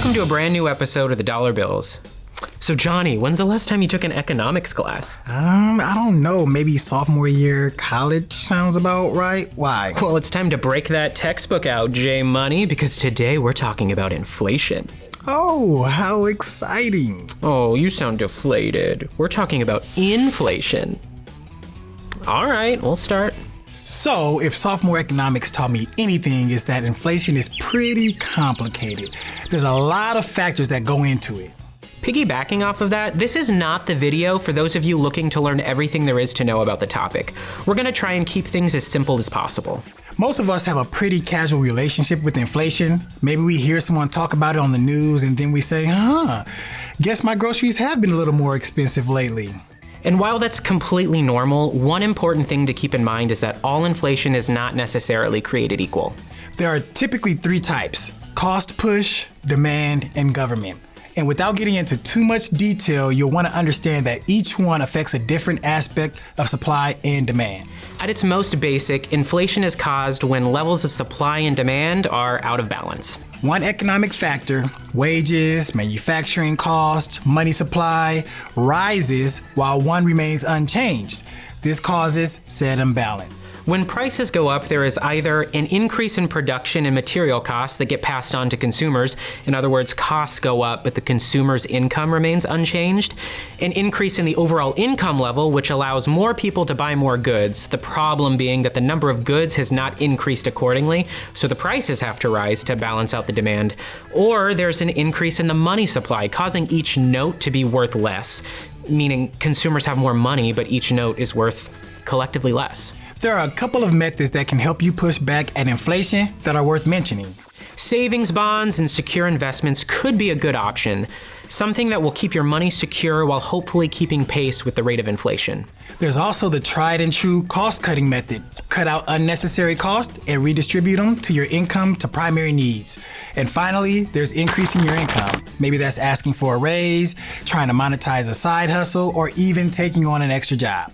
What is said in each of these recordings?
Welcome to a brand new episode of the Dollar Bills. So Johnny, when's the last time you took an economics class? I don't know, maybe sophomore year college sounds about right. Why? Well, it's time to break that textbook out, J-Money, because today we're talking about inflation. Oh, how exciting. Oh, you sound deflated. We're talking about inflation. All right, we'll start. So, if sophomore economics taught me anything, is that inflation is pretty complicated. There's a lot of factors that go into it. Piggybacking off of that, this is not the video for those of you looking to learn everything there is to know about the topic. We're gonna try and keep things as simple as possible. Most of us have a pretty casual relationship with inflation. Maybe we hear someone talk about it on the news and then we say, guess my groceries have been a little more expensive lately. And while that's completely normal, one important thing to keep in mind is that all inflation is not necessarily created equal. There are typically three types: cost push, demand, and government. And without getting into too much detail, you'll want to understand that each one affects a different aspect of supply and demand. At its most basic, inflation is caused when levels of supply and demand are out of balance. One economic factor, wages, manufacturing costs, money supply, rises while one remains unchanged. This causes said imbalance. When prices go up, there is either an increase in production and material costs that get passed on to consumers. In other words, costs go up, but the consumer's income remains unchanged. An increase in the overall income level, which allows more people to buy more goods. The problem being that the number of goods has not increased accordingly, so the prices have to rise to balance out the demand. Or there's an increase in the money supply, causing each note to be worth less, meaning consumers have more money, but each note is worth collectively less. There are a couple of methods that can help you push back at inflation that are worth mentioning. Savings bonds and secure investments could be a good option, something that will keep your money secure while hopefully keeping pace with the rate of inflation. There's also the tried and true cost-cutting method. Cut out unnecessary costs and redistribute them to your income to primary needs. And finally, there's increasing your income. Maybe that's asking for a raise, trying to monetize a side hustle, or even taking on an extra job.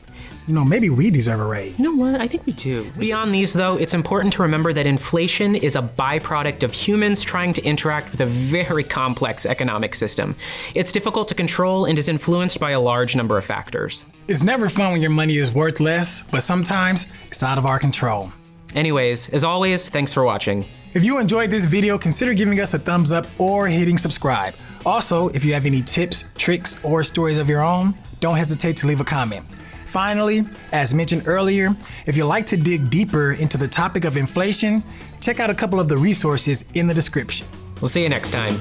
Maybe we deserve a raise. You know what? I think we do. Beyond these, though, it's important to remember that inflation is a byproduct of humans trying to interact with a very complex economic system. It's difficult to control and is influenced by a large number of factors. It's never fun when your money is worth less, but sometimes it's out of our control. Anyways, as always, thanks for watching. If you enjoyed this video, consider giving us a thumbs up or hitting subscribe. Also, if you have any tips, tricks, or stories of your own, don't hesitate to leave a comment. Finally, as mentioned earlier, if you'd like to dig deeper into the topic of inflation, check out a couple of the resources in the description. We'll see you next time.